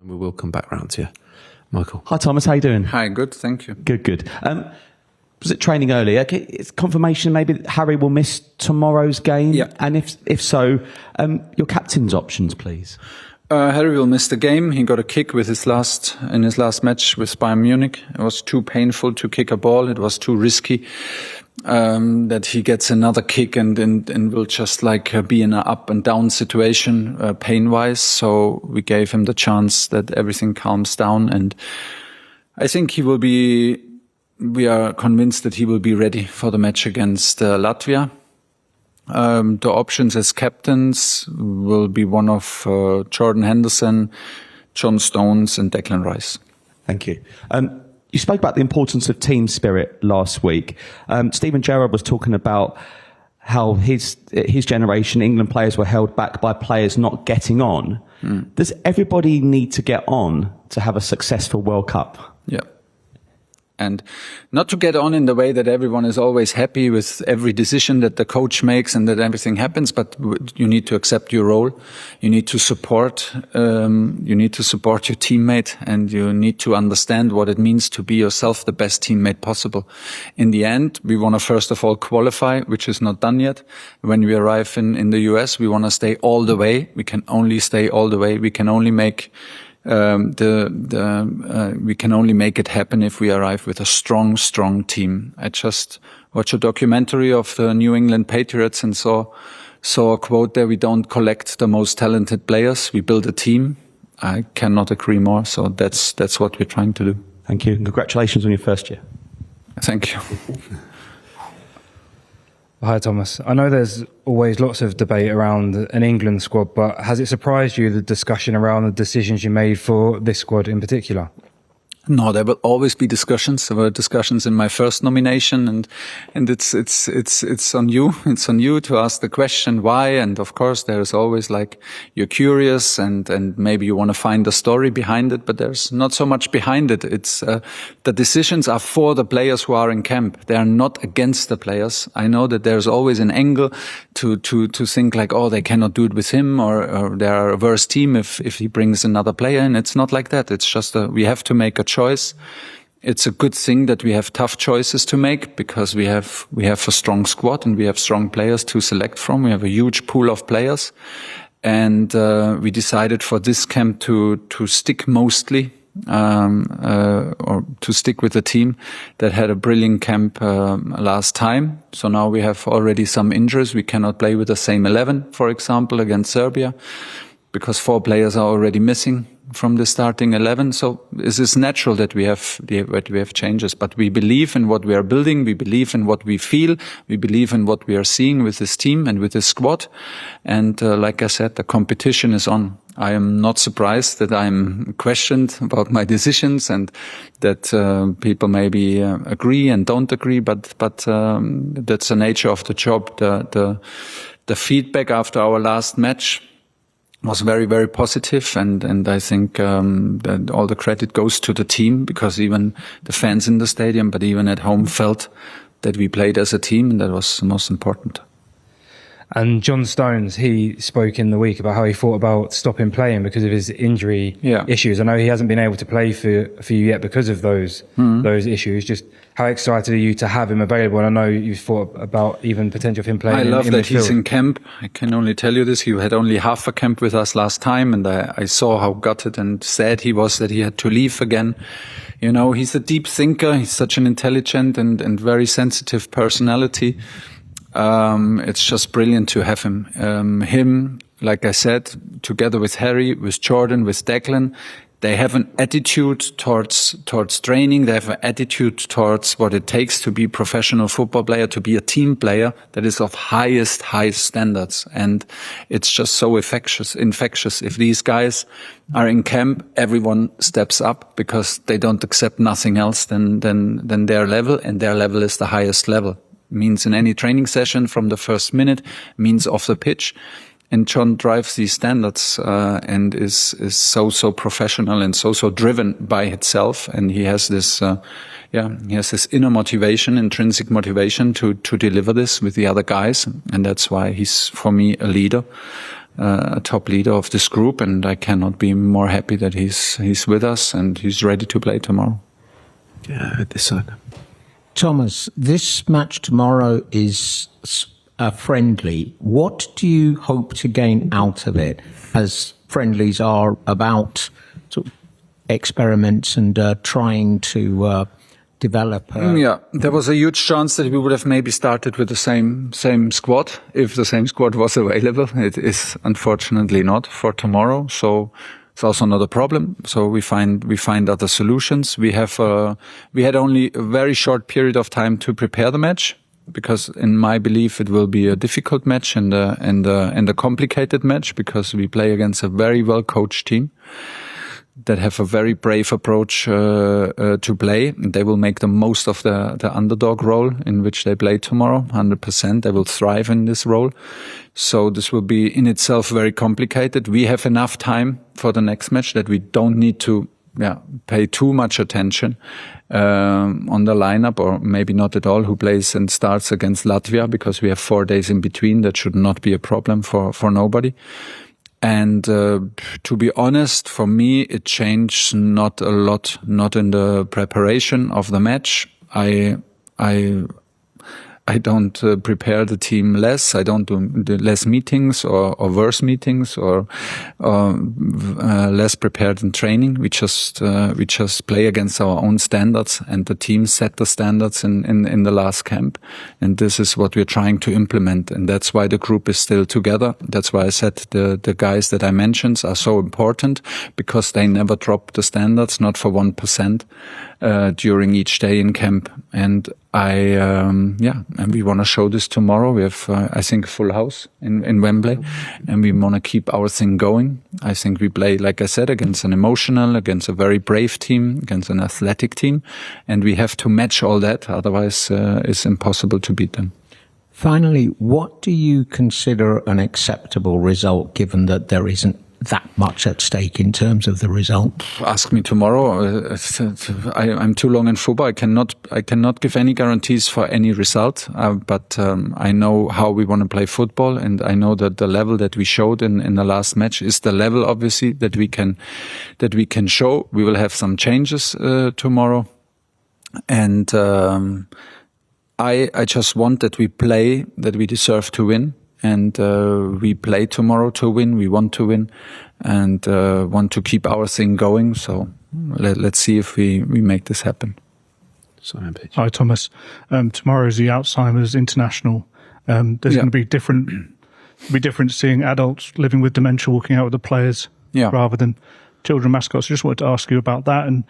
We will come back round to you, Michael. Hi, Thomas. How you doing? Hi, good, thank you. Good. Was it training earlier? Okay, it's confirmation maybe that Harry will miss tomorrow's game? Yeah. And if so, your captain's options, please. Harry will miss the game. He got a kick in his last match with Bayern Munich. It was too painful to kick a ball. It was too risky that he gets another kick and will just be in an up and down situation pain-wise. So we gave him the chance that everything calms down, and I think he will be. We are convinced that he will be ready for the match against Latvia. The options as captains will be one of Jordan Henderson, John Stones and Declan Rice. Thank you. You spoke about the importance of team spirit last week. Steven Gerrard was talking about how his generation, England players were held back by players not getting on. Does everybody need to get on to have a successful World Cup? Yeah. And not to get on in the way that everyone is always happy with every decision that the coach makes and that everything happens, but you need to accept your role. You need to support your teammate, and you need to understand what it means to be yourself the best teammate possible. In the end, we want to first of all qualify, which is not done yet. When we arrive in the US, we want to stay all the way. We can only stay all the way. We can only make we can only make it happen if we arrive with a strong team. I just watched a documentary of the New England Patriots and saw a quote there: "We don't collect the most talented players, we build a team." I cannot agree more. So that's what we're trying to do. Thank you. And congratulations on your first year. Thank you. Hi, Thomas. I know there's always lots of debate around an England squad, but has it surprised you, the discussion around the decisions you made for this squad in particular? No, there will always be discussions. There were discussions in my first nomination, and it's on you. It's on you to ask the question why. And of course, there's always you're curious and maybe you want to find a story behind it, but there's not so much behind it. It's the decisions are for the players who are in camp. They are not against the players. I know that there's always an angle to think they cannot do it with him, or they are a worse team if he brings another player in. It's not like that. It's just we have to make a choice. It's a good thing that we have tough choices to make, because we have a strong squad and we have strong players to select from. We have a huge pool of players, and we decided for this camp to stick mostly or to stick with the team that had a brilliant camp last time. So now we have already some injuries. We cannot play with the same 11, for example, against Serbia, because 4 players are already missing from the starting 11. So it is natural that we have changes, but we believe in what we are building. We believe in what we feel. We believe in what we are seeing with this team and with this squad. And like I said, the competition is on. I am not surprised that I'm questioned about my decisions and that people maybe agree and don't agree, but that's the nature of the job. The feedback after our last match was very, very positive, and I think that all the credit goes to the team, because even the fans in the stadium, but even at home, felt that we played as a team, and that was the most important. And John Stones, he spoke in the week about how he thought about stopping playing because of his injury issues. I know he hasn't been able to play for you yet because of those issues. Just how excited are you to have him available? And I know you've thought about even potential of him playing. I love in that midfield. He's in camp. I can only tell you this. He had only half a camp with us last time, and I saw how gutted and sad he was that he had to leave again. You know, he's a deep thinker. He's such an intelligent and very sensitive personality. It's just brilliant to have him. Him, like I said, together with Harry, with Jordan, with Declan, they have an attitude towards training. They have an attitude towards what it takes to be a professional football player, to be a team player that is of highest standards. And it's just so infectious. If these guys are in camp, everyone steps up, because they don't accept nothing else than their level, and their level is the highest level. Means in any training session from the first minute, means off the pitch. And John drives these standards and is so professional and so driven by itself. And he has this inner motivation, intrinsic motivation to deliver this with the other guys. And that's why he's, for me, a leader. a top leader of this group, and I cannot be more happy that he's with us and he's ready to play tomorrow. Yeah, this side. Thomas, this match tomorrow is friendly. What do you hope to gain out of it, as friendlies are about sort of experiments and trying to develop? Yeah, there was a huge chance that we would have maybe started with the same squad if the same squad was available. It is unfortunately not for tomorrow, so it's also not a problem. So we find other solutions. We had only a very short period of time to prepare the match, because in my belief it will be a difficult match and a complicated match, because we play against a very well coached team that have a very brave approach to play. They will make the most of the underdog role in which they play tomorrow, 100%. They will thrive in this role. So this will be in itself very complicated. We have enough time for the next match that we don't need to pay too much attention on the lineup, or maybe not at all, who plays and starts against Latvia, because we have 4 days in between. That should not be a problem for nobody. And to be honest, for me, it changed not a lot, not in the preparation of the match. I don't prepare the team less. I don't do less meetings or worse meetings or less prepared in training. We just play against our own standards, and the team set the standards in the last camp. And this is what we're trying to implement. And that's why the group is still together. That's why I said the guys that I mentioned are so important, because they never drop the standards, not for 1%, during each day in camp. And and we want to show this tomorrow. We have, I think, a full house in Wembley, and we want to keep our thing going. I think we play, like I said, against a very brave team, against an athletic team, and we have to match all that. Otherwise, it's impossible to beat them. Finally, what do you consider an acceptable result, given that there isn't that much at stake in terms of the result? Ask me tomorrow. I'm too long in football. I cannot give any guarantees for any result. But I know how we want to play football, and I know that the level that we showed in the last match is the level, obviously, that we can show. We will have some changes tomorrow, and I just want that we play, that we deserve to win. And we play tomorrow to win. We want to win, and want to keep our thing going. So let's see if we make this happen. Hi, Thomas. Tomorrow is the Alzheimer's International. There's going to be different seeing adults living with dementia walking out with the players rather than children mascots. I just wanted to ask you about that and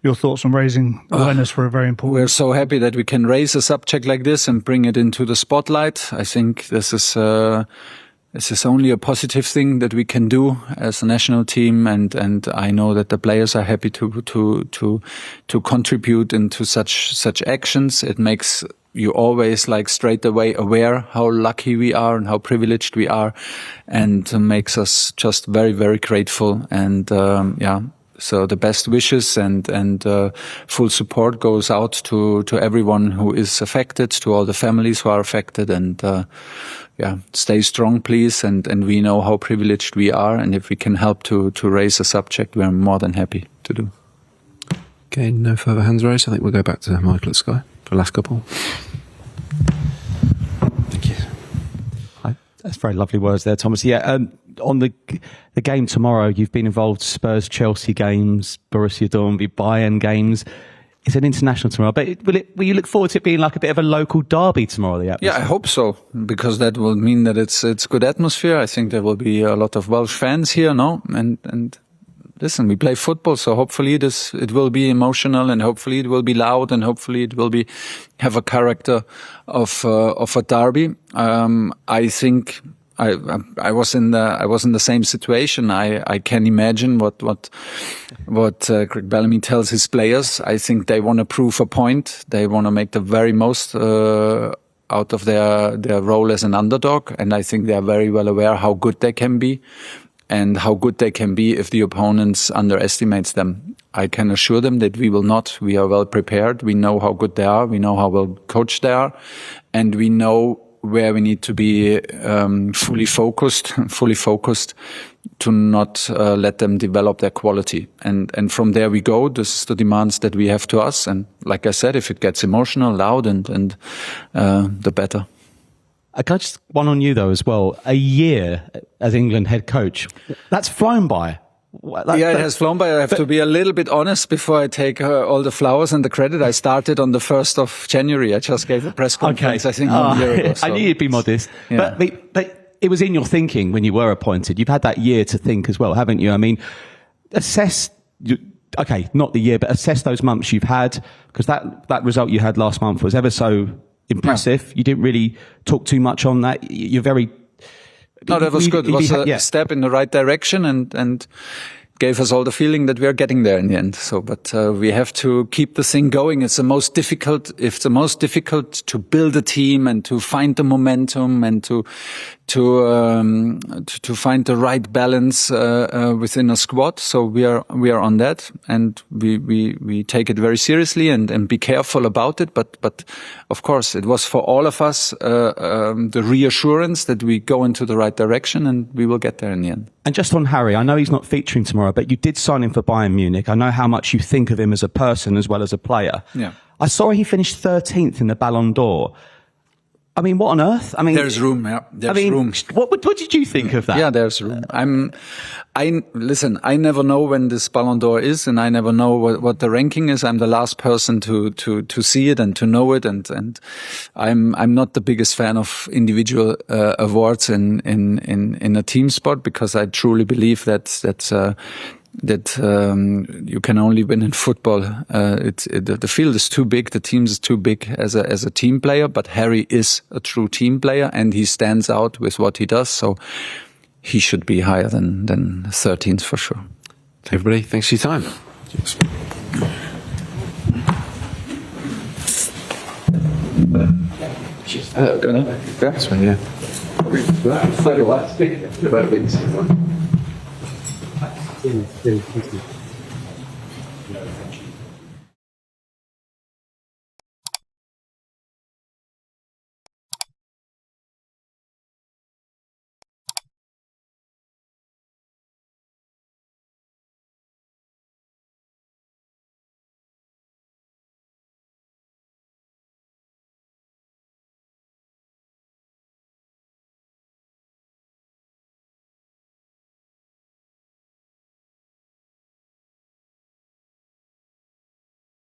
your thoughts on raising awareness for a very important... We're so happy that we can raise a subject like this and bring it into the spotlight. I think this is only a positive thing that we can do as a national team, and I know that the players are happy to contribute into such actions. It makes you always straight away aware how lucky we are and how privileged we are, and makes us just very, very grateful. And so the best wishes and full support goes out to everyone who is affected, to all the families who are affected, and stay strong, please. And we know how privileged we are, and if we can help to raise a subject, we're more than happy to do. Okay, no further hands raised. I think we'll go back to Michael at Sky for the last couple. Thank you. That's very lovely words there, Thomas. Yeah, on the game tomorrow, you've been involved Spurs-Chelsea games, Borussia Dortmund, Bayern games. It's an international tomorrow, but will you look forward to it being like a bit of a local derby tomorrow? Yeah, I hope so, because that will mean that it's good atmosphere. I think there will be a lot of Welsh fans here, no? And listen, we play football, so hopefully it will be emotional, and hopefully it will be loud, and hopefully it will have a character of a derby. I think I was in the same situation. I can imagine what Craig Bellamy tells his players. I think they want to prove a point. They want to make the very most out of their role as an underdog, and I think they are very well aware how good they can be, and how good they can be if the opponents underestimates them. I can assure them that we will not. We are well prepared. We know how good they are. We know how well coached they are, and we know where we need to be fully focused to not let them develop their quality. And from there we go. This is the demands that we have to us. And like I said, if it gets emotional, loud, and the better. Can I just one on you though as well? A year as England head coach, that's flown by. It has flown by. I have to be a little bit honest before I take all the flowers and the credit. I started on the 1st of January. I just gave a press conference, I think, 1 year ago. So. I knew you'd be modest. Yeah. But it was in your thinking when you were appointed. You've had that year to think as well, haven't you? I mean, assess, not the year, but assess those months you've had, because that result you had last month was ever so impressive. Yeah. You didn't really talk too much on that. You're very... No, that was good. It was a step in the right direction and gave us all the feeling that we are getting there in the end. So, but we have to keep the thing going. It's the most difficult to build a team and to find the momentum and to find the right balance within a squad. So we are on that, and we take it very seriously and be careful about it. But of course, it was for all of us the reassurance that we go into the right direction and we will get there in the end. And just on Harry, I know he's not featuring tomorrow, but you did sign him for Bayern Munich. I know how much you think of him as a person as well as a player. Yeah. I saw he finished 13th in the Ballon d'Or. I mean, what on earth? I mean, there's room. Yeah, there's room. What did you think of that? Yeah, there's room. Listen, I never know when this Ballon d'Or is, and I never know what the ranking is. I'm the last person to see it and to know it, and I'm not the biggest fan of individual awards in a team sport, because I truly believe that you can only win in football. The field is too big, the team is too big as a team player, but Harry is a true team player and he stands out with what he does, so he should be higher than 13th for sure. Everybody, thanks for your time. Cheers. This one, yeah.